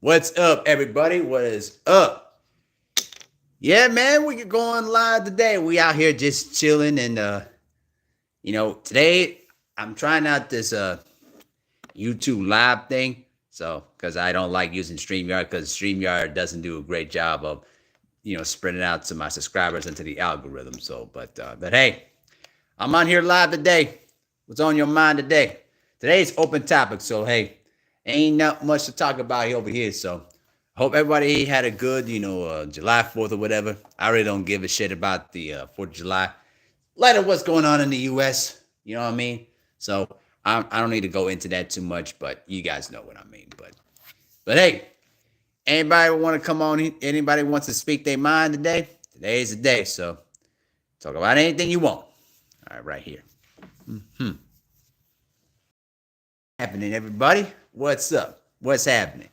What's up, everybody? What is up? Yeah, man, we going live today. We out here just chilling, and today I'm trying out this YouTube live thing. So, because I don't like using StreamYard, because StreamYard doesn't do a great job of spreading out to my subscribers and to the algorithm. So, but hey, I'm on here live today. What's on your mind today? Today's open topic. So hey, ain't not much to talk about over here. So hope everybody had a good, July 4th or whatever. I really don't give a shit about the 4th of July. Light of what's going on in the U.S. You know what I mean? So I don't need to go into that too much, but you guys know what I mean. But hey, anybody want to come on? Anybody wants to speak their mind today? Today's the day. So talk about anything you want. All right here. Happening, everybody? What's up? What's happening?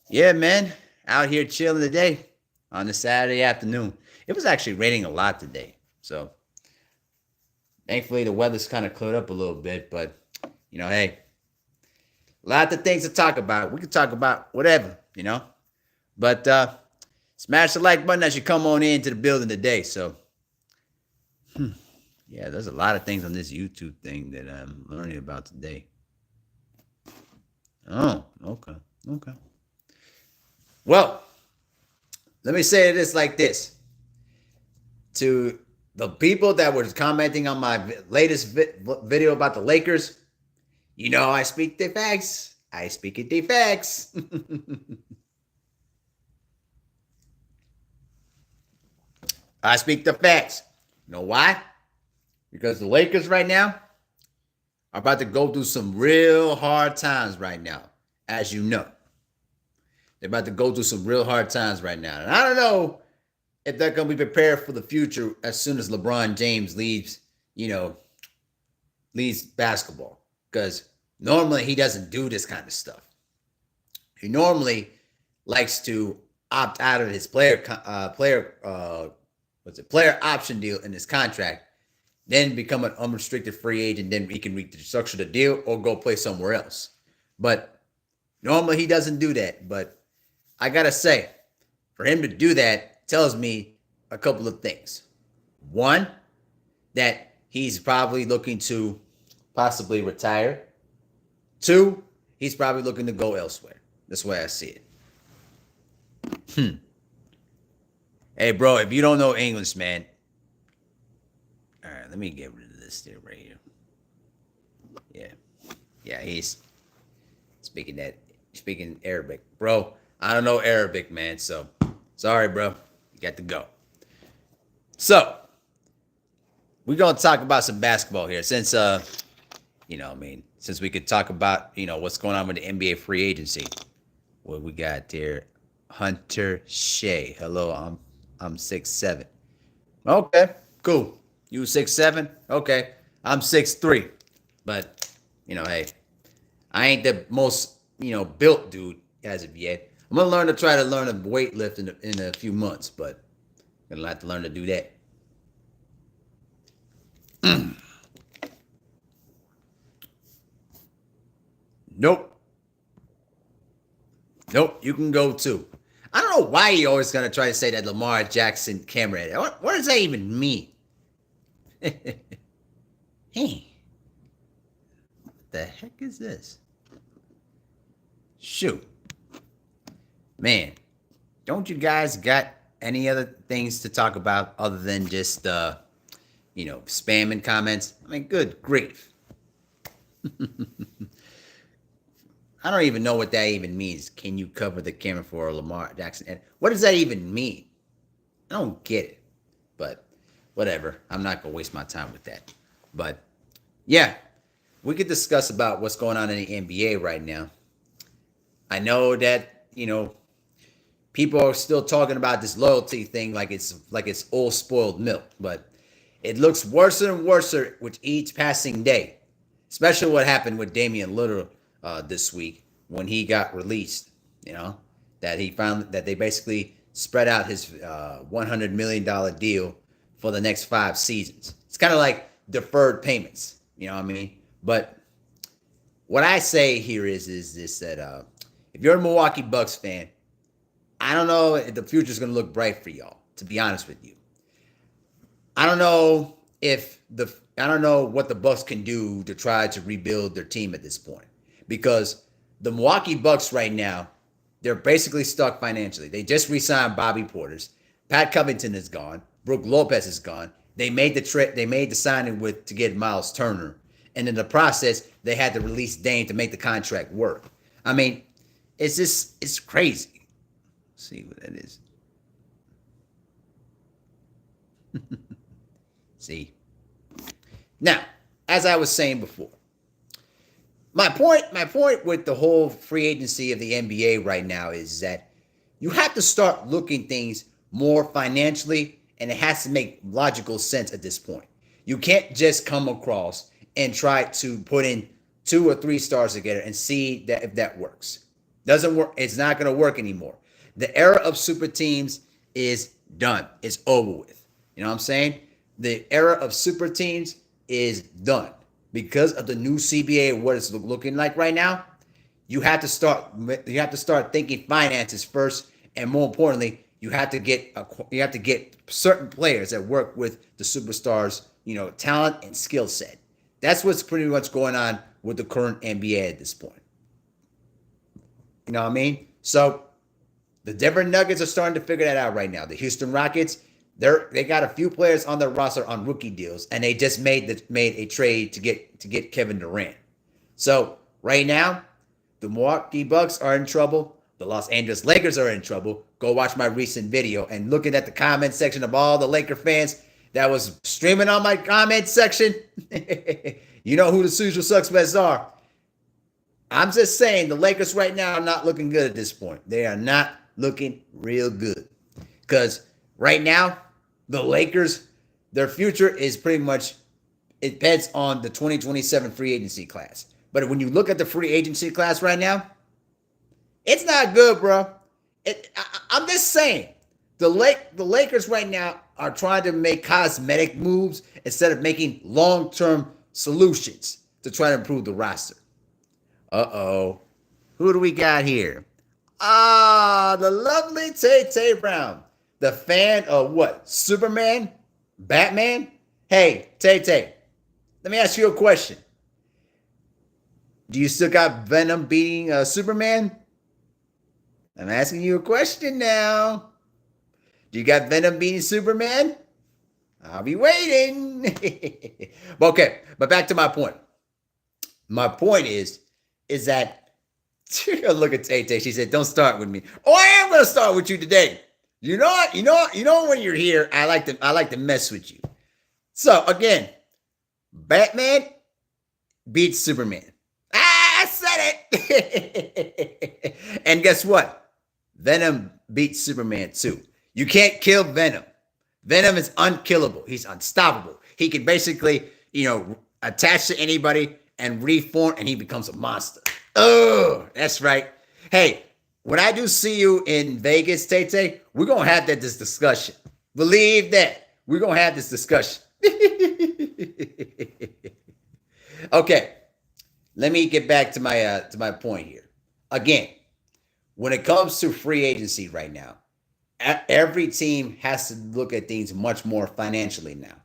Yeah, man. Out here chilling today on the Saturday afternoon. It was actually raining a lot today. So thankfully the weather's kind of cleared up a little bit. But, hey, lots of things to talk about. We can talk about whatever. But smash the like button as you come on into the building today. So, yeah, there's a lot of things on this YouTube thing that I'm learning about today. Oh, okay. Okay. Well, let me say this like this. To the people that were commenting on my latest video about the Lakers, I speak the facts. I speak it the facts. I speak the facts. You know why? Because the Lakers right now are about to go through some real hard times right now, as you know. They're about to go through some real hard times right now. And I don't know if they're going to be prepared for the future as soon as LeBron James leaves basketball. Because normally he doesn't do this kind of stuff. He normally likes to opt out of his player option deal in his contract, then become an unrestricted free agent, then he can restructure the deal or go play somewhere else. But normally he doesn't do that. But I gotta say, for him to do that tells me a couple of things. One, that he's probably looking to possibly retire. Two, he's probably looking to go elsewhere. That's the way I see it. Hey, bro, if you don't know English, man. All right, let me get rid of this thing right here. Yeah, he's speaking Arabic. Bro, I don't know Arabic, man, so sorry, bro. You got to go. So, we're going to talk about some basketball here since since we could talk about, what's going on with the NBA free agency. What we got there? Hunter Shea. Hello, I'm 6'7". Okay, cool. You 6'7"? Okay. I'm 6'3". But, hey, I ain't the most, built dude as of yet. I'm gonna try to learn a weight in a few months, but I'm gonna have to learn to do that. Nope. Nope, you can go too. I don't know why you always gonna try to say that Lamar Jackson camera. What does that even mean? Hey, what the heck is this? Shoot. Man, don't you guys got any other things to talk about other than just spamming comments? I mean, good grief. I don't even know what that even means. Can you cover the camera for Lamar Jackson? And what does that even mean? I don't get it. But whatever. I'm not gonna waste my time with that. But yeah, we could discuss about what's going on in the NBA right now. I know that, people are still talking about this loyalty thing like it's old spoiled milk, but it looks worse and worse with each passing day. Especially what happened with Damian Lillard this week when he got released. That he found that they basically spread out his $100 million deal for the next 5 seasons. It's kind of like deferred payments. You know what I mean? But what I say here is this that if you're a Milwaukee Bucks fan, I don't know if the future's going to look bright for y'all. To be honest with you, I don't know if the I don't know what the Bucks can do to try to rebuild their team at this point because the Milwaukee Bucks right now they're basically stuck financially. They just re-signed Bobby Portis. Pat Covington is gone. Brook Lopez is gone. They made the trade. They made the signing with to get Miles Turner, and in the process, they had to release Dame to make the contract work. I mean, it's crazy. Let's see what that is. See. Now, as I was saying before, my point with the whole free agency of the NBA right now is that you have to start looking things more financially, and it has to make logical sense at this point. You can't just come across and try to put in 2 or 3 stars together and see that if that works. Doesn't work. It's not going to work anymore. The era of super teams is done. It's over with. You know what I'm saying? The era of super teams is done because of the new CBA and what it's looking like right now. You have to start thinking finances first, and more importantly, you have to get certain players that work with the superstars, talent and skill set. That's what's pretty much going on with the current NBA at this point. You know what I mean? So the Denver Nuggets are starting to figure that out right now. The Houston Rockets, they got a few players on their roster on rookie deals, and they just made a trade to get Kevin Durant. So right now, the Milwaukee Bucks are in trouble. The Los Angeles Lakers are in trouble. Go watch my recent video and looking at the comment section of all the Laker fans that was streaming on my comment section. You know who the usual suspects are. I'm just saying the Lakers right now are not looking good at this point. They are not looking real good. Because right now, the Lakers, their future is pretty much, it depends on the 2027 free agency class. But when you look at the free agency class right now, it's not good, bro. I'm just saying, the Lakers right now are trying to make cosmetic moves instead of making long-term solutions to try to improve the roster. Uh-oh. Who do we got here? The lovely Tay Brown. The fan of what? Superman? Batman? Hey, Tay, let me ask you a question. Do you still got Venom beating Superman? I'm asking you a question now. Do you got Venom beating Superman? I'll be waiting. Okay, but back to my point. My point is that look at Tay. She said, "Don't start with me." Oh, I am gonna start with you today. You know what? You know when you're here, I like to mess with you. So again, Batman beats Superman. I said it. And guess what? Venom beats Superman too. You can't kill Venom. Venom is unkillable. He's unstoppable. He can basically, attach to anybody and reform, and he becomes a monster. Oh, that's right. Hey, when I do see you in Vegas, Tay, we're going to have this discussion. Believe that. We're going to have this discussion. Okay. Let me get back to my point here. Again, when it comes to free agency right now, every team has to look at things much more financially now.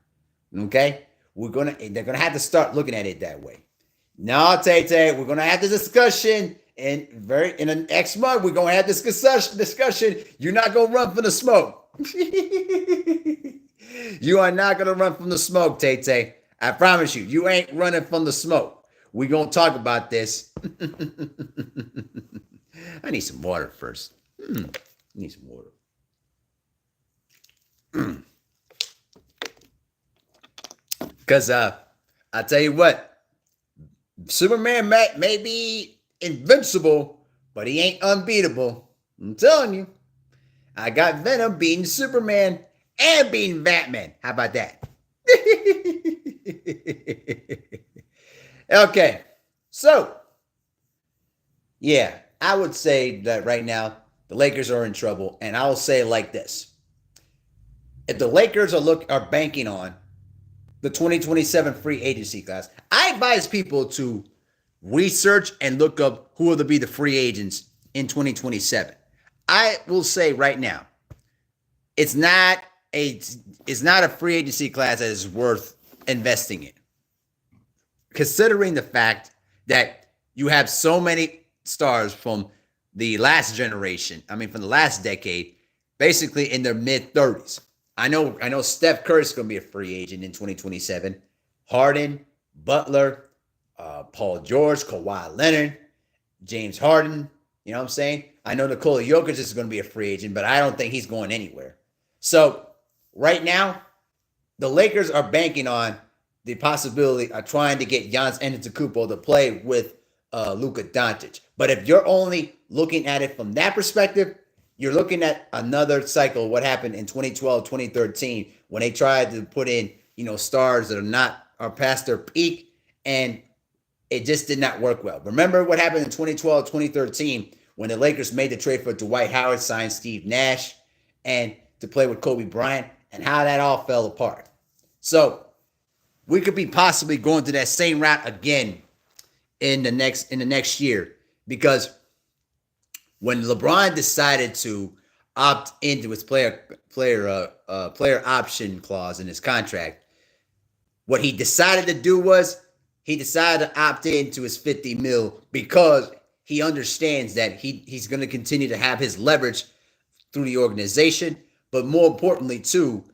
Okay? They're gonna have to start looking at it that way. No, Tay, we're gonna have this discussion in the next month. We're gonna have this discussion. You're not gonna run from the smoke. You are not gonna run from the smoke, Tay. I promise you, you ain't running from the smoke. We're gonna talk about this. I need some water first. I need some water. Because I tell you what, Superman may be invincible, but he ain't unbeatable. I'm telling you. I got Venom beating Superman and beating Batman. How about that? Okay. So, yeah, I would say that right now the Lakers are in trouble, and I will say it like this. If the Lakers are banking on the 2027 free agency class, I advise people to research and look up who will be the free agents in 2027. I will say right now, it's not a free agency class that is worth investing in, considering the fact that you have so many stars from the last generation. I mean, from the last decade, basically in their mid 30s. I know Steph Curry's going to be a free agent in 2027. Harden, Butler, Paul George, Kawhi Leonard, James Harden. You know what I'm saying? I know Nikola Jokic is going to be a free agent, but I don't think he's going anywhere. So right now, the Lakers are banking on the possibility of trying to get Giannis Antetokounmpo to play with Luka Doncic. But if you're only looking at it from that perspective, you're looking at another cycle of what happened in 2012, 2013, when they tried to put in, stars that are past their peak, and it just did not work well. Remember what happened in 2012, 2013, when the Lakers made the trade for Dwight Howard, signed Steve Nash, and to play with Kobe Bryant, and how that all fell apart. So we could be possibly going to that same route again in the next year, because when LeBron decided to opt into his player option clause in his contract, what he decided to do was he decided to opt into his 50 mil because he understands that he's going to continue to have his leverage through the organization. But more importantly, too,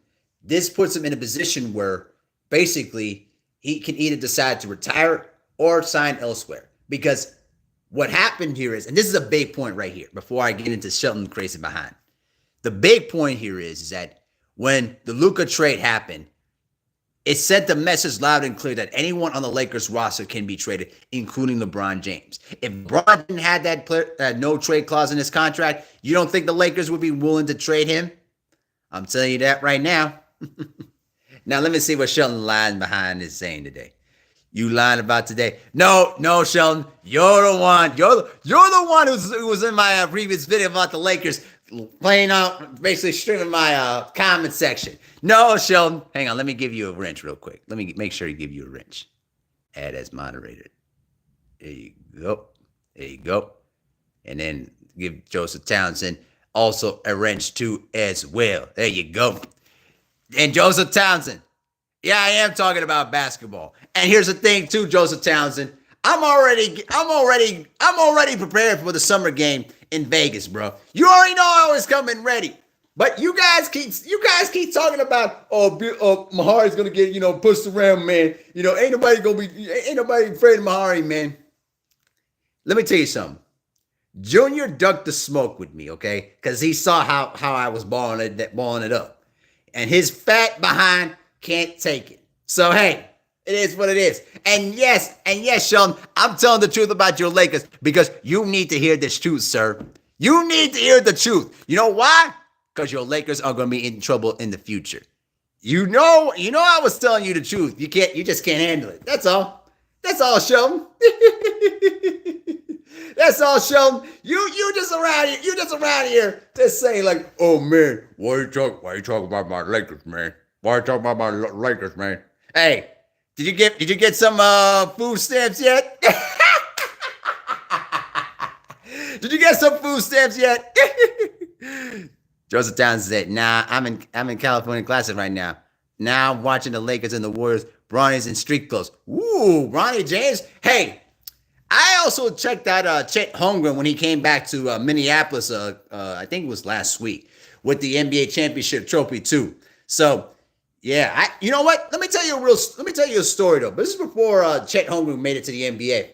this puts him in a position where basically he can either decide to retire or sign elsewhere. Because what happened here is, and this is a big point right here before I get into Shelton crazy behind. The big point here is that when the Luka trade happened, it sent the message loud and clear that anyone on the Lakers roster can be traded, including LeBron James. If LeBron didn't have that no trade clause in his contract, you don't think the Lakers would be willing to trade him? I'm telling you that right now. Now let me see what Shelton lying behind is saying today. You lying about today? No, Shelton. You're the one. You're the one who was in my previous video about the Lakers playing out, basically streaming my comment section. No, Shelton. Hang on. Let me give you a wrench real quick. Let me make sure to give you a wrench. Add as moderator. There you go. There you go. And then give Joseph Townsend also a wrench too as well. There you go. And Joseph Townsend. Yeah, I am talking about basketball. And here's the thing too, Joseph Townsend. I'm already prepared for the summer game in Vegas, bro. You already know I was coming ready. But you guys keep talking about, Mahari's gonna get, pushed around, man. Ain't nobody afraid of Mahari, man. Let me tell you something. Junior ducked the smoke with me, okay? Because he saw how I was balling it up. And his fat behind can't take it. So hey, it is what it is. And yes, Sheldon, I'm telling the truth about your Lakers because you need to hear this truth, sir. You need to hear the truth. You know why? Because your Lakers are going to be in trouble in the future. You know I was telling you the truth. You just can't handle it. That's all. That's all, Sheldon. That's all, Sheldon. You just around here just saying like, oh man, why you talking about my Lakers, man? Why you talking about my Lakers, man? Hey, did you get some food stamps yet? Did you get some food stamps yet? Joseph Townsend said, nah, I'm in California classes right now. Now I'm watching the Lakers and the Warriors. Bronny's in street clothes. Ooh, Bronny James. Hey, I also checked out Chet Holmgren when he came back to Minneapolis. I think it was last week with the NBA championship trophy too. So yeah, you know what? Let me tell you a story though. But this is before Chet Holmgren made it to the NBA.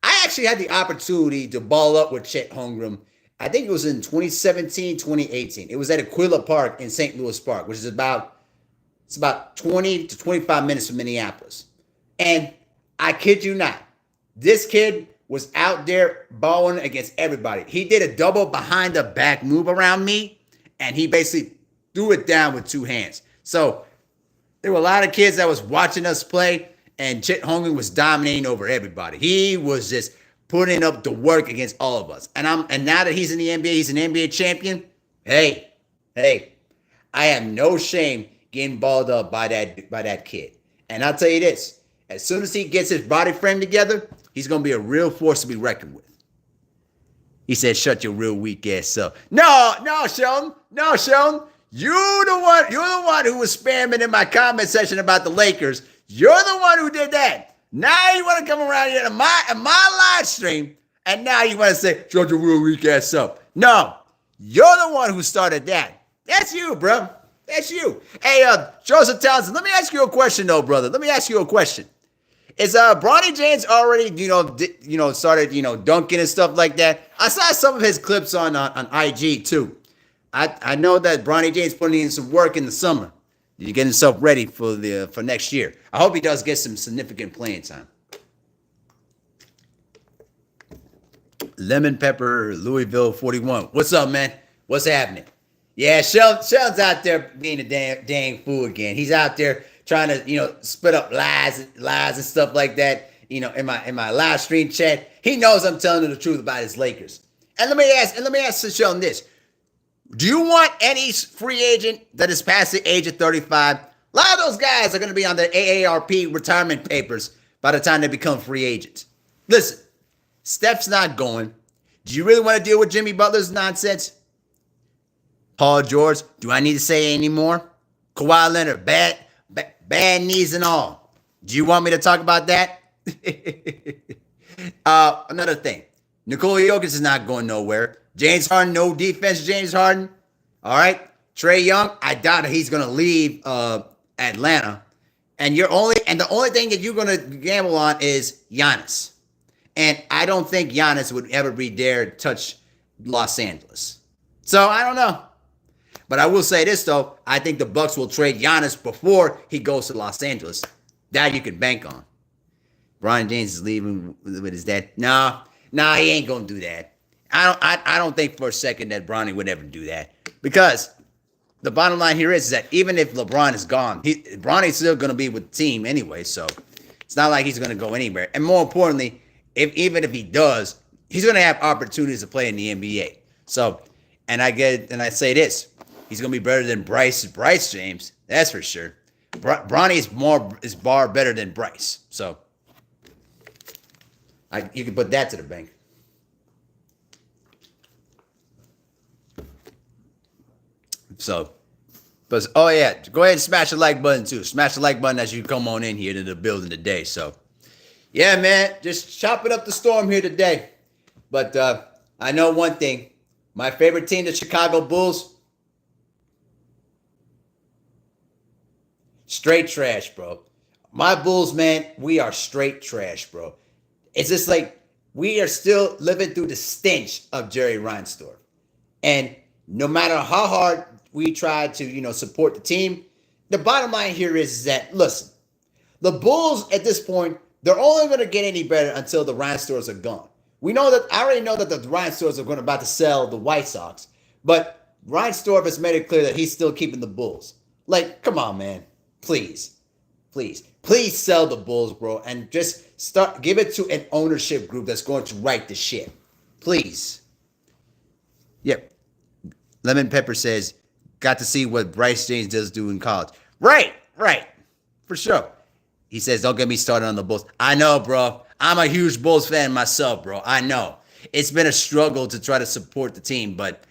I actually had the opportunity to ball up with Chet Holmgren. I think it was in 2017, 2018. It was at Aquila Park in St. Louis Park, which is about 20 to 25 minutes from Minneapolis. And I kid you not, this kid was out there balling against everybody. He did a double behind the back move around me, and he basically threw it down with two hands. So there were a lot of kids that was watching us play, and Chet Holmgren was dominating over everybody. He was just putting up the work against all of us. And now that he's in the NBA, he's an NBA champion. Hey, I have no shame getting balled up by that kid. And I'll tell you this, as soon as he gets his body frame together, He's going to be a real force to be reckoned with. He said, shut your real weak ass up. No, Sheldon. No, Sheldon. You're the one who was spamming in my comment section about the Lakers. You're the one who did that. Now you want to come around here to my live stream, and now you want to say, shut your real weak ass up. No, you're the one who started that. That's you, bro. That's you. Hey, Joseph Townsend, let me ask you a question, though, brother. Let me ask you a question. Is Bronny James already, started, dunking and stuff like that? I saw some of his clips on IG too. I know that Bronny James putting in some work in the summer. He's getting himself ready for next year. I hope he does get some significant playing time. Lemon Pepper, Louisville 41. What's up, man? What's happening? Yeah, Sheldon's out there being a dang fool again. He's out there trying to, spit up lies and stuff like that. In my live stream chat, he knows I'm telling the truth about his Lakers. And let me ask Sheldon this: do you want any free agent that is past the age of 35? A lot of those guys are going to be on the AARP retirement papers by the time they become free agents. Listen, Steph's not going. Do you really want to deal with Jimmy Butler's nonsense? Paul George, do I need to say any more? Kawhi Leonard, bad knees and all. Do you want me to talk about that? Another thing. Nikola Jokic is not going nowhere. James Harden, no defense, James Harden. All right. Trae Young, I doubt he's going to leave Atlanta. And the only thing that you're going to gamble on is Giannis. And I don't think Giannis would ever be dared to touch Los Angeles. So I don't know. But I will say this, though. I think the Bucks will trade Giannis before he goes to Los Angeles. That you can bank on. Bronny James is leaving with his dad. No, he ain't going to do that. I don't think for a second that Bronny would ever do that. Because the bottom line here is that even if LeBron is gone, Bronny's still going to be with the team anyway. So it's not like he's going to go anywhere. And more importantly, even if he does, he's going to have opportunities to play in the NBA. So, and I say this. He's going to be better than Bryce James. That's for sure. Bronny is bar better than Bryce. So you can put that to the bank. So, but oh yeah, go ahead and smash the like button too. Smash the like button as you come on in here to the building today. So, yeah, man, just chopping up the storm here today. But I know one thing. My favorite team, the Chicago Bulls, straight trash, bro. My Bulls, man, we are straight trash, bro. It's just like we are still living through the stench of Jerry Reinsdorf. And no matter how hard we try to, support the team, the bottom line here is that, listen, the Bulls at this point, they're only going to get any better until the Reinsdorfs are gone. I already know that the Reinsdorfs are about to sell the White Sox, but Reinsdorf has made it clear that he's still keeping the Bulls. Like, come on, man. Please sell the Bulls, bro, and just give it to an ownership group that's going to right the ship. Please. Yep. Lemon Pepper says, got to see what Bryce James does do in college. Right. For sure. He says, don't get me started on the Bulls. I know, bro. I'm a huge Bulls fan myself, bro. I know. It's been a struggle to try to support the team, but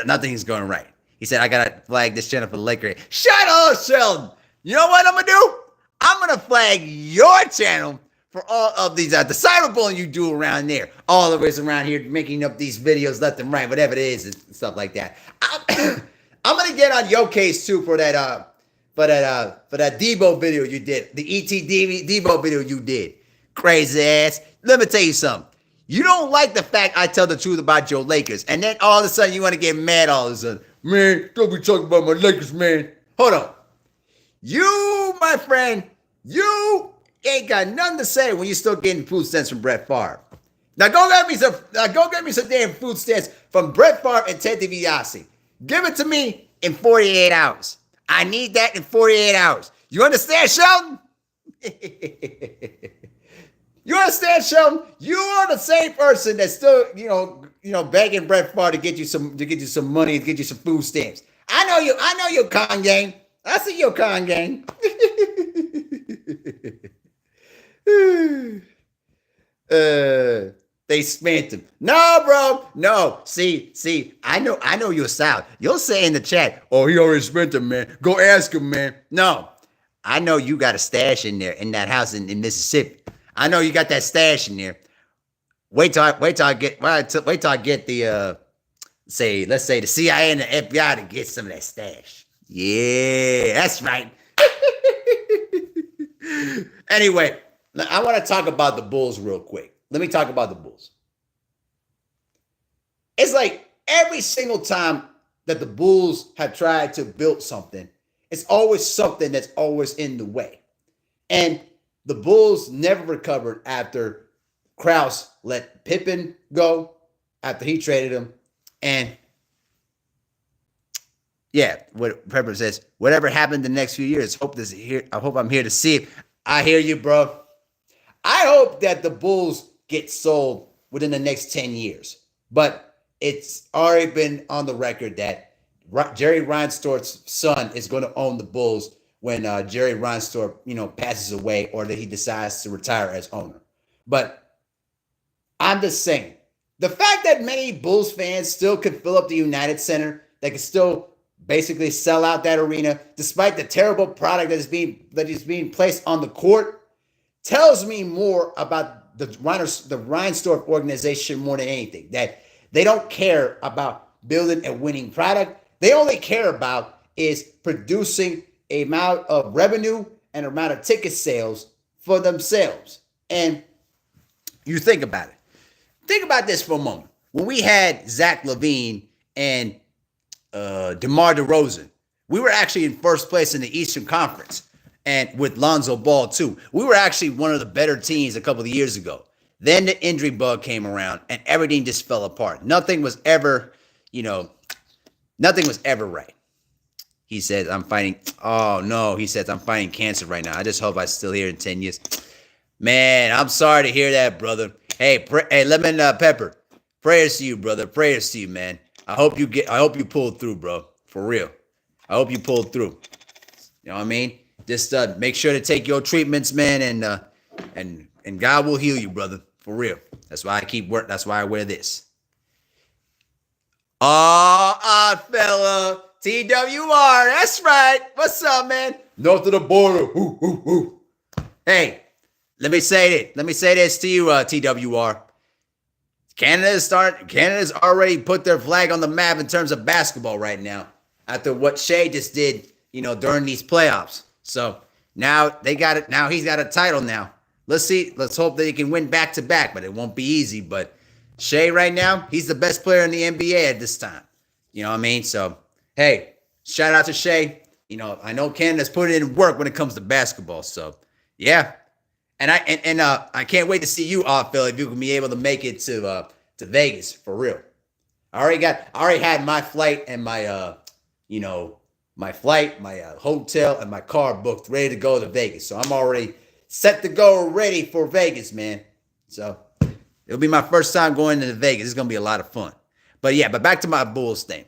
nothing's going right. He said, I got to flag this channel for the Lakers. Shut up, Sheldon. You know what I'm going to do? I'm going to flag your channel for all of these, the cyberbullying you do around there. All the ways around here making up these videos left and right, whatever it is and stuff like that. I'm going to get on your case too for that Debo video you did. The Debo video you did. Crazy ass. Let me tell you something. You don't like the fact I tell the truth about your Lakers. And then all of a sudden you want to get mad all of a sudden. Man, don't be talking about my Lakers, man. Hold on. You, my friend, you ain't got nothing to say when you're still getting food stamps from Brett Favre. Now go get me some damn food stamps from Brett Favre and Ted DiBiase. Give it to me in 48 hours. I need that in 48 hours. You understand, Sheldon? You understand, Sheldon? You are the same person that's still, begging Brett Favre to get you some money, to get you some food stamps. I know your con gang. I see your con gang. They spanked him. No, bro. No. See, I know your style. You'll say in the chat, oh, he already spanked him, man. Go ask him, man. No. I know you got a stash in there in that house in Mississippi. I know you got that stash in there. Wait till I get the let's say the CIA and the FBI to get some of that stash. Yeah, that's right. Anyway, I want to talk about the Bulls real quick. Let me talk about the Bulls. It's like every single time that the Bulls have tried to build something, it's always something that's always in the way. And the Bulls never recovered after Krause let Pippen go, after he traded him. And yeah, what Pepper says, whatever happened the next few years, I hope I'm here to see it. I hear you, bro. I hope that the Bulls get sold within the next 10 years. But it's already been on the record that Jerry Reinsdorf's son is going to own the Bulls when Jerry Reinsdorf, passes away or that he decides to retire as owner. But I'm just saying, the fact that many Bulls fans still could fill up the United Center, they could still basically sell out that arena, despite the terrible product that is being placed on the court, tells me more about the Reinsdorf organization more than anything. That they don't care about building a winning product. They only care about is producing a amount of revenue and amount of ticket sales for themselves. And you think about it. Think about this for a moment. When we had Zach LaVine and DeMar DeRozan, we were actually in first place in the Eastern Conference, and with Lonzo Ball too. We were actually one of the better teams a couple of years ago. Then the injury bug came around, and everything just fell apart. Nothing was ever right. He says, I'm fighting. Oh, no. He says, I'm fighting cancer right now. I just hope I'm still here in 10 years. Man, I'm sorry to hear that, brother. Hey, Lemon Pepper. Prayers to you, brother. Prayers to you, man. I hope you pulled through, bro. For real. I hope you pulled through. You know what I mean? Just make sure to take your treatments, man, and God will heal you, brother. For real. That's why I keep work. That's why I wear this. Oh, odd fella. TWR. That's right. What's up, man? North of the border. Ooh, ooh, ooh. Hey, let me say this to you, TWR. Canada's already put their flag on the map in terms of basketball right now after what Shea just did, during these playoffs. So now they got it. Now he's got a title now. Let's see. Let's hope that he can win back to back, but it won't be easy. But Shea right now, he's the best player in the NBA at this time. You know what I mean? So, hey, shout out to Shea. I know Canada's putting in work when it comes to basketball. So, yeah. And I can't wait to see you, Phil, if you can be able to make it to Vegas for real. I already had my flight and my my flight, my hotel, and my car booked, ready to go to Vegas. So I'm already set to go, ready for Vegas, man. So it'll be my first time going to Vegas. It's gonna be a lot of fun. But yeah, back to my Bulls thing.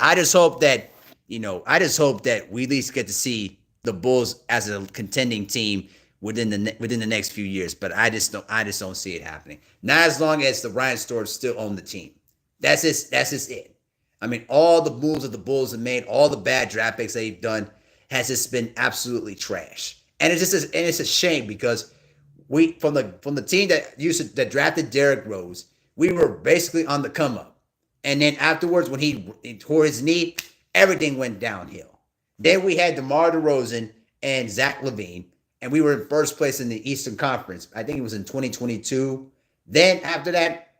I just hope that we at least get to see the Bulls as a contending team within the next few years, but I just don't see it happening. Not as long as the Reinsdorfs still own the team. That's just it. I mean, all the moves that the Bulls have made, all the bad draft picks they've done, has just been absolutely trash. And it's a shame because we from the team that drafted Derrick Rose, we were basically on the come up. And then afterwards, when he tore his knee, everything went downhill. Then we had DeMar DeRozan and Zach LaVine. And we were in first place in the Eastern Conference. I think it was in 2022. Then after that,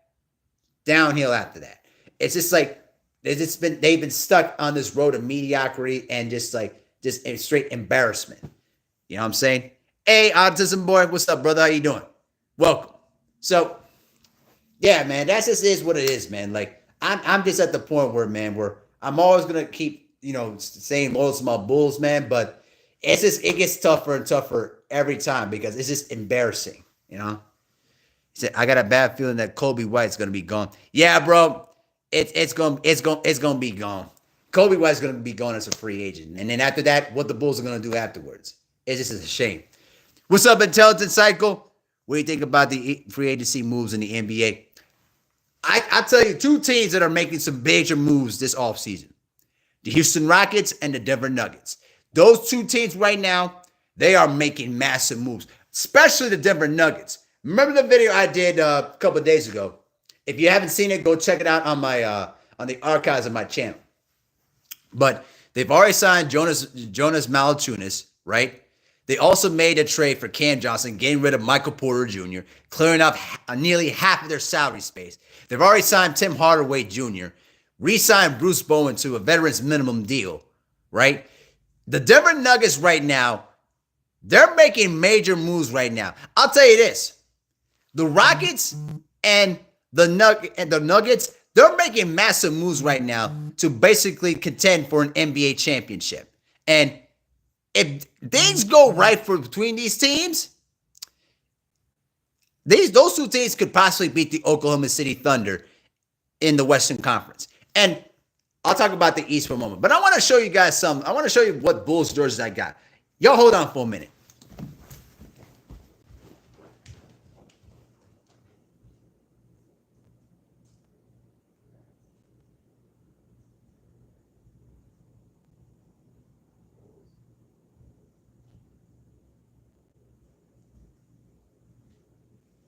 downhill after that. It's just like they've been stuck on this road of mediocrity and just a straight embarrassment. You know what I'm saying? Hey, Autism Boy, what's up, brother? How you doing? Welcome. So, yeah, man, that just is what it is, man. Like I'm just at the point where I'm always gonna keep saying loyal to my Bulls, man, but it gets tougher and tougher every time because it's just embarrassing, He said, I got a bad feeling that Kobe White's gonna be gone. Yeah, bro. It's gonna be gone. Kobe White's gonna be gone as a free agent. And then after that, what the Bulls are gonna do afterwards. It's just a shame. What's up, Intelligent Cycle? What do you think about the free agency moves in the NBA? I tell you, two teams that are making some major moves this offseason. The Houston Rockets and the Denver Nuggets. Those two teams right now, they are making massive moves, especially the Denver Nuggets. Remember the video I did a couple of days ago? If you haven't seen it, go check it out on my on the archives of my channel. But they've already signed Jonas Valanciunas, right? They also made a trade for Cam Johnson, getting rid of Michael Porter Jr., clearing up nearly half of their salary space. They've already signed Tim Hardaway Jr., re-signed Bruce Bowen to a veteran's minimum deal, right? The Denver Nuggets right now, they're making major moves right now. I'll tell you this. The Rockets and the Nuggets, they're making massive moves right now to basically contend for an NBA championship. And if things go right for between these teams, those two teams could possibly beat the Oklahoma City Thunder in the Western Conference. And I'll talk about the East for a moment. But I want to show you guys something. I want to show you what Bulls jerseys I got. Y'all hold on for a minute.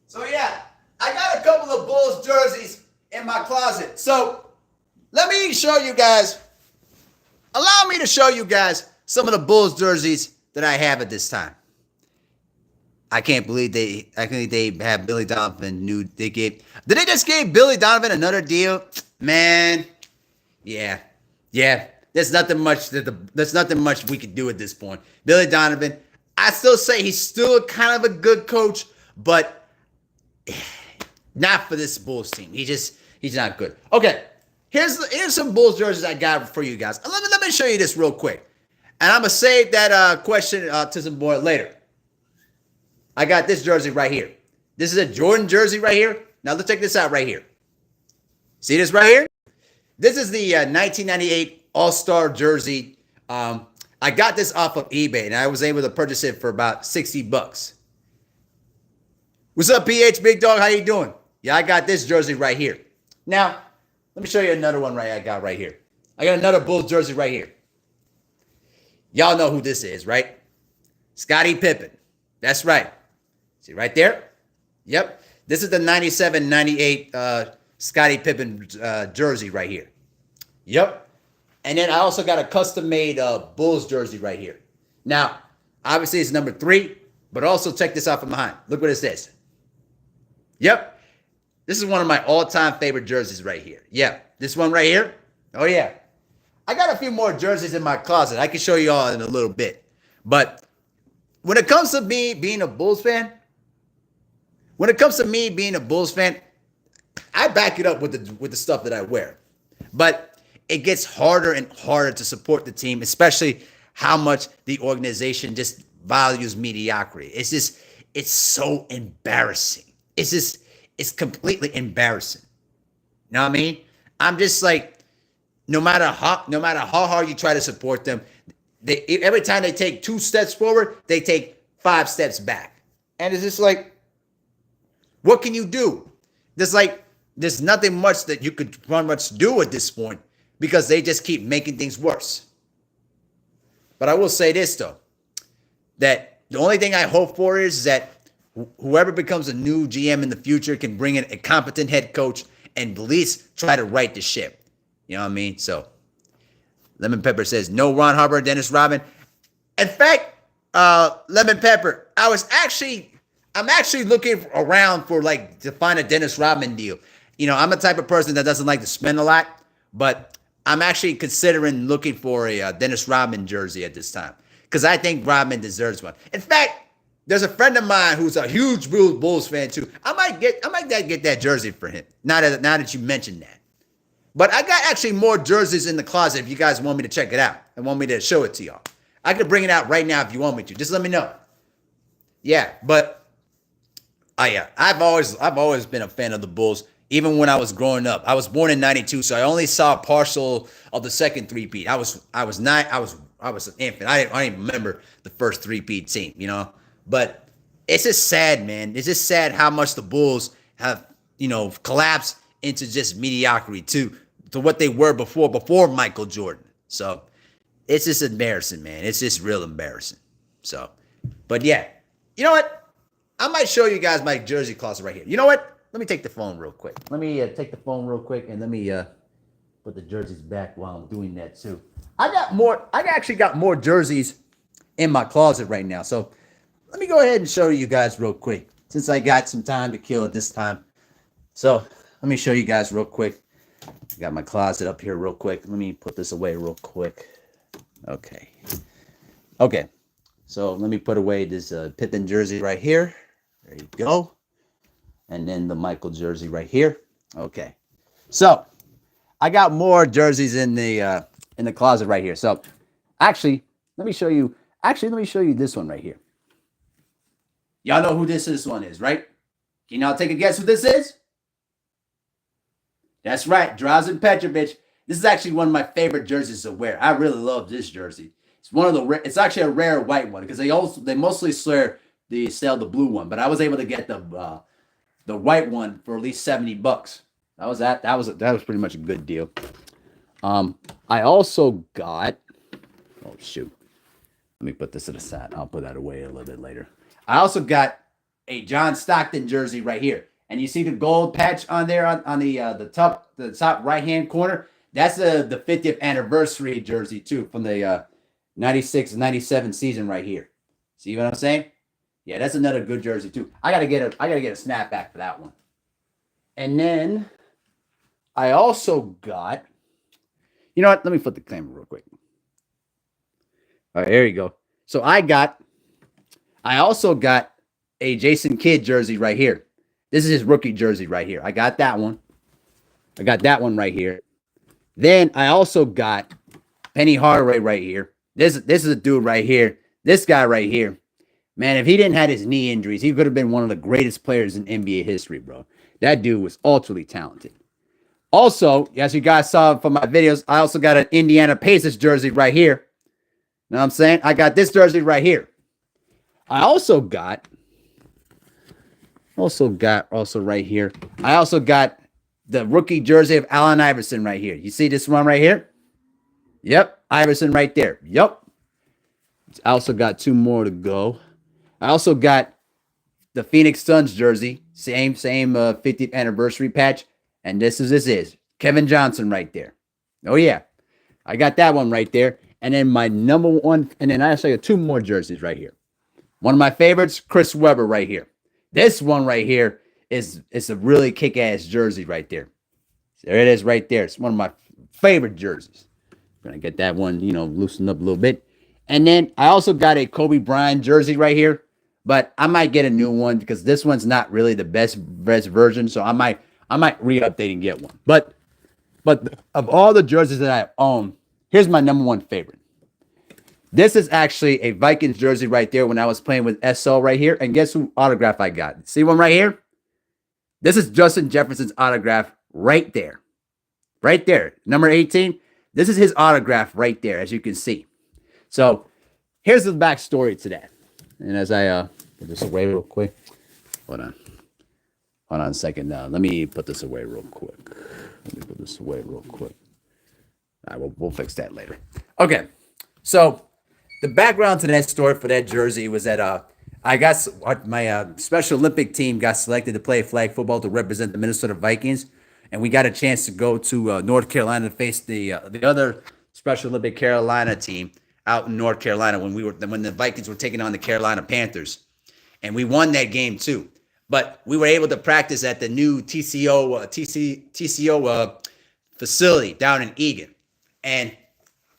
So yeah, I got a couple of Bulls jerseys in my closet. So let me show you guys, allow me to show you guys some of the Bulls jerseys that I have at this time. I can't believe they have Billy Donovan did they just give Billy Donovan another deal? Man, yeah. There's nothing much we could do at this point. Billy Donovan, I still say he's still kind of a good coach, but not for this Bulls team. He's not good. Okay, here's some Bulls jerseys I got for you guys. Let me show you this real quick, and I'm gonna save that question to some more later. I got this jersey right here. This is a Jordan jersey right here. Now let's check this out right here. See this right here? This is the 1998 All-Star jersey. I got this off of eBay, and I was able to purchase it for about $60. What's up, PH Big Dog? How you doing? Yeah, I got this jersey right here. Now, let me show you another one I got right here. I got another Bulls jersey right here. Y'all know who this is, right? Scottie Pippen. That's right. See right there? Yep. This is the 97-98 Scottie Pippen jersey right here. Yep. And then I also got a custom-made Bulls jersey right here. Now, obviously it's number 3, but also check this out from behind. Look what it says. Yep. This is one of my all-time favorite jerseys right here. Yeah. This one right here. Oh, yeah. I got a few more jerseys in my closet. I can show you all in a little bit. But when it comes to me being a Bulls fan, I back it up with the stuff that I wear. But it gets harder and harder to support the team, especially how much the organization just values mediocrity. It's so embarrassing. It's completely embarrassing. You know what I mean? I'm just like, no matter how hard you try to support them, every time they take 2 steps forward, they take 5 steps back. And it's just like, what can you do? There's nothing much that you could do at this point because they just keep making things worse. But I will say this, though, that the only thing I hope for is that whoever becomes a new GM in the future can bring in a competent head coach and at least try to right the ship. You know what I mean? So, Lemon Pepper says, no Ron Harper, Dennis Rodman. In fact, Lemon Pepper, I'm actually looking around to find a Dennis Rodman deal. You know, I'm the type of person that doesn't like to spend a lot, but I'm actually considering looking for a Dennis Rodman jersey at this time because I think Rodman deserves one. In fact, there's a friend of mine who's a huge Bulls fan too. I might get that jersey for him. Now that you mentioned that. But I got actually more jerseys in the closet if you guys want me to check it out and want me to show it to y'all. I could bring it out right now if you want me to. Just let me know. Yeah, but I've always been a fan of the Bulls, even when I was growing up. I was born in '92, so I only saw partial of the second three-peat. I was an infant. I didn't remember the first three-peat team, you know. But it's just sad, man. It's just sad how much the Bulls have, collapsed into just mediocrity to what they were before Michael Jordan. So it's just embarrassing, man. It's just real embarrassing. So, but yeah, you know what? I might show you guys my jersey closet right here. You know what? Let me take the phone real quick. Let me take the phone real quick and let me put the jerseys back while I'm doing that too. I got more. I actually got more jerseys in my closet right now. So let me go ahead and show you guys real quick since I got some time to kill at this time. So let me show you guys real quick. I got my closet up here real quick. Let me put this away real quick. Okay. Okay. So let me put away this Pippen jersey right here. There you go. And then the Michael jersey right here. Okay. So I got more jerseys in the closet right here. So actually, let me show you. Actually, let me show you this one right here. Y'all know who this one is, right? Can y'all take a guess who this is? That's right, Drazen Petrovic. This is actually one of my favorite jerseys to wear. I really love this jersey. It's one of the. It's actually a rare white one because they mostly sell the blue one, but I was able to get the white one for at least $70. That was pretty much a good deal. I also got. Oh shoot. Let me put this to the side. I'll put that away a little bit later. I also got a John Stockton jersey right here. And you see the gold patch on there on the top right hand corner. That's the 50th anniversary jersey too from the 96-97 season right here. See what I'm saying? Yeah, that's another good jersey too. I gotta get a snapback for that one. And then I also got. You know what? Let me flip the camera real quick. All right, here you go. So I also got a Jason Kidd jersey right here. This is his rookie jersey right here. I got that one. I got that one right here. Then I also got Penny Hardaway right here. This is a dude right here. This guy right here. Man, if he didn't have his knee injuries, he could have been one of the greatest players in NBA history, bro. That dude was ultra talented. Also, as you guys saw from my videos, I also got an Indiana Pacers jersey right here. Know what I'm saying? I got this jersey right here. I also got right here. I also got the rookie jersey of Allen Iverson right here. You see this one right here? Yep, Iverson right there. Yep. I also got two more to go. I also got the Phoenix Suns jersey, same 50th anniversary patch, and this is Kevin Johnson right there. Oh yeah, I got that one right there. And then my number one, and then I actually got two more jerseys right here. One of my favorites, Chris Webber right here. This one right here is a really kick-ass jersey right there. There it is right there. It's one of my favorite jerseys. I'm gonna get that one, loosened up a little bit. And then I also got a Kobe Bryant jersey right here, but I might get a new one because this one's not really the best version. So I might re-update and get one. But of all the jerseys that I own, here's my number one favorite. This is actually a Vikings jersey right there when I was playing with SO right here. And guess who autograph I got? See one right here? This is Justin Jefferson's autograph right there. Right there. Number 18. This is his autograph right there, as you can see. So here's the backstory to that. And as I put this away real quick. Hold on a second now. Let me put this away real quick. All right, we'll fix that later. Okay, so the background to that story for that jersey was that I got my Special Olympic team got selected to play flag football to represent the Minnesota Vikings, and we got a chance to go to North Carolina to face the other Special Olympic Carolina team out in North Carolina when the Vikings were taking on the Carolina Panthers, and we won that game too. But we were able to practice at the new TCO facility down in Eagan, and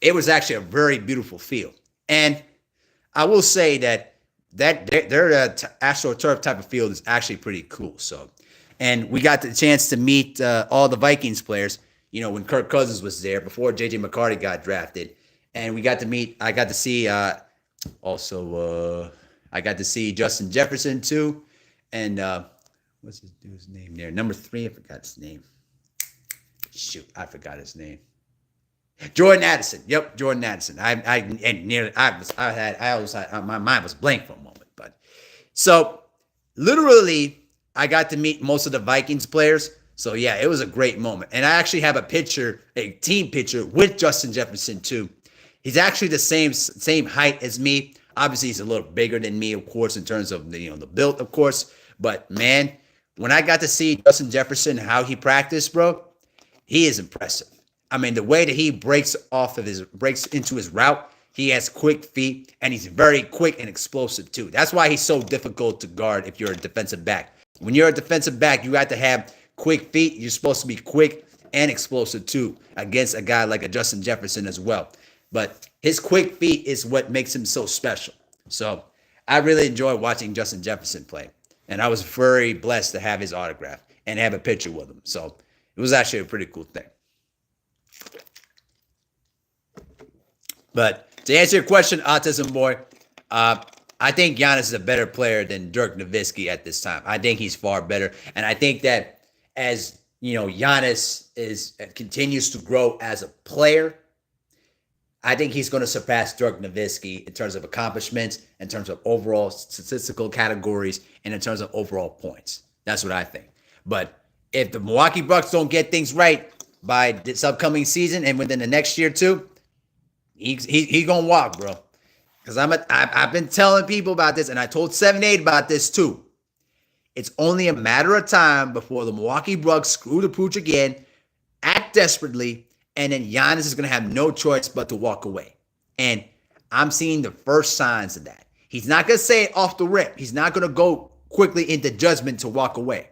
it was actually a very beautiful field. And I will say that their AstroTurf type of field is actually pretty cool. So, and we got the chance to meet all the Vikings players. When Kirk Cousins was there before JJ McCarthy got drafted, and we got to meet. I got to see I got to see Justin Jefferson too. And what's this dude's name there? Number 3, I forgot his name. Shoot, I forgot his name. Jordan Addison. Yep, Jordan Addison. My mind was blank for a moment, but So literally, I got to meet most of the Vikings players. So yeah, it was a great moment. And I actually have a picture, a team picture with Justin Jefferson too. He's actually the same height as me. Obviously, he's a little bigger than me, of course, in terms of the build, of course. But man, when I got to see Justin Jefferson, how he practiced, bro, he is impressive. I mean, the way that he breaks into his route, he has quick feet, and he's very quick and explosive too. That's why he's so difficult to guard if you're a defensive back. When you're a defensive back, you got to have quick feet. You're supposed to be quick and explosive too against a guy like a Justin Jefferson as well. But his quick feet is what makes him so special. So I really enjoy watching Justin Jefferson play. And I was very blessed to have his autograph and have a picture with him. So it was actually a pretty cool thing. But to answer your question, Autism Boy, I think Giannis is a better player than Dirk Nowitzki at this time. I think he's far better. And I think that as, Giannis continues to grow as a player, I think he's going to surpass Dirk Nowitzki in terms of accomplishments, in terms of overall statistical categories, and in terms of overall points. That's what I think. But if the Milwaukee Bucks don't get things right by this upcoming season and within the next year too, he's going to walk, bro. Because I've been telling people about this, and I told 7-8 about this too. It's only a matter of time before the Milwaukee Bucks screw the pooch again, act desperately, and then Giannis is going to have no choice but to walk away. And I'm seeing the first signs of that. He's not going to say it off the rip. He's not going to go quickly into judgment to walk away.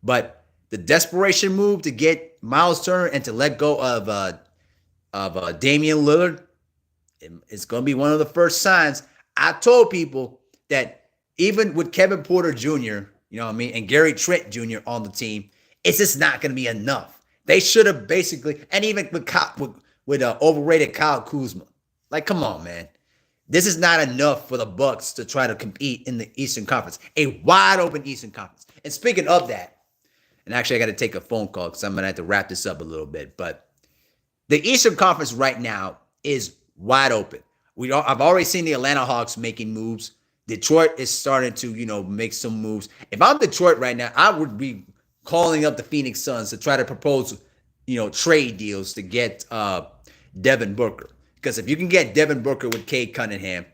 But the desperation move to get Miles Turner and to let go of Damian Lillard, it's going to be one of the first signs. I told people that even with Kevin Porter Jr., and Gary Trent Jr. on the team, it's just not going to be enough. They should have basically, and even with overrated Kyle Kuzma. Like, come on, man. This is not enough for the Bucks to try to compete in the Eastern Conference, a wide open Eastern Conference. And speaking of that, and actually I got to take a phone call because I'm going to have to wrap this up a little bit, but the Eastern Conference right now is wide open. I've already seen the Atlanta Hawks making moves. Detroit is starting to, make some moves. If I'm Detroit right now, I would be calling up the Phoenix Suns to try to propose, trade deals to get Devin Booker. Because if you can get Devin Booker with Cade Cunningham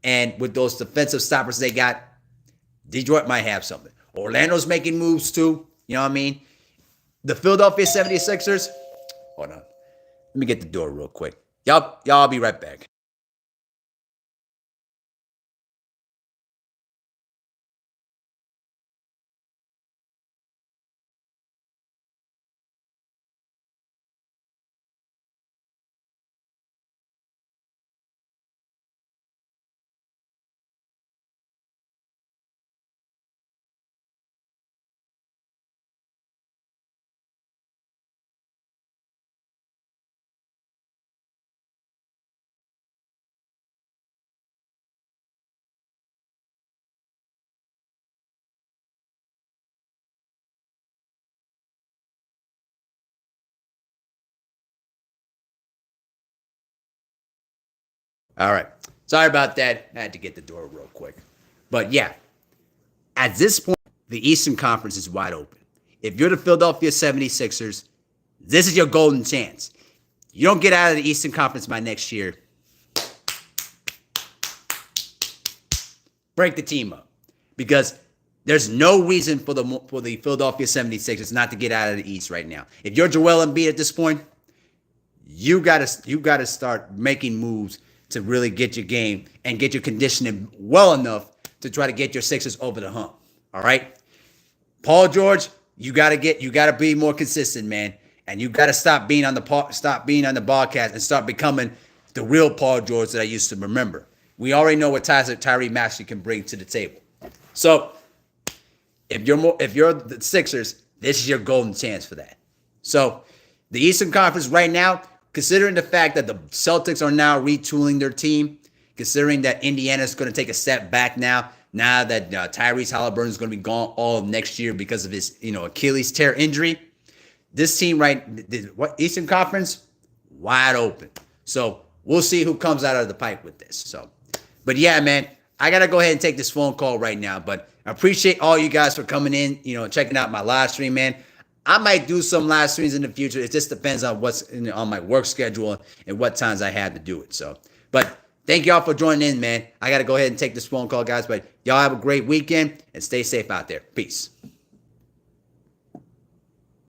and with those defensive stoppers they got, Detroit might have something. Orlando's making moves too. You know what I mean? The Philadelphia 76ers. Hold on. Let me get the door real quick. Y'all, I'll be right back. All right. Sorry about that. I had to get the door real quick. But yeah, at this point, the Eastern Conference is wide open. If you're the Philadelphia 76ers, this is your golden chance. You don't get out of the Eastern Conference by next year, break the team up. Because there's no reason for the Philadelphia 76ers not to get out of the East right now. If you're Joel Embiid at this point, you gotta start making moves to really get your game and get your conditioning well enough to try to get your Sixers over the hump. All right? Paul George, you gotta be more consistent, man. And you gotta stop being on the broadcast and start becoming the real Paul George that I used to remember. We already know what Tyrese Maxey can bring to the table. So if you're the Sixers, this is your golden chance for that. So the Eastern Conference right now, considering the fact that the Celtics are now retooling their team, considering that Indiana is going to take a step back now that Tyrese Halliburton is going to be gone all next year because of his Achilles tear injury, this team Eastern Conference wide open. So we'll see who comes out of the pipe with this. So, but yeah, man, I got to go ahead and take this phone call right now, but I appreciate all you guys for coming in, checking out my live stream, man. I might do some live streams in the future. It just depends on what's on my work schedule and what times I have to do it. So, but thank y'all for joining in, man. I got to go ahead and take this phone call, guys, but y'all have a great weekend and stay safe out there. Peace.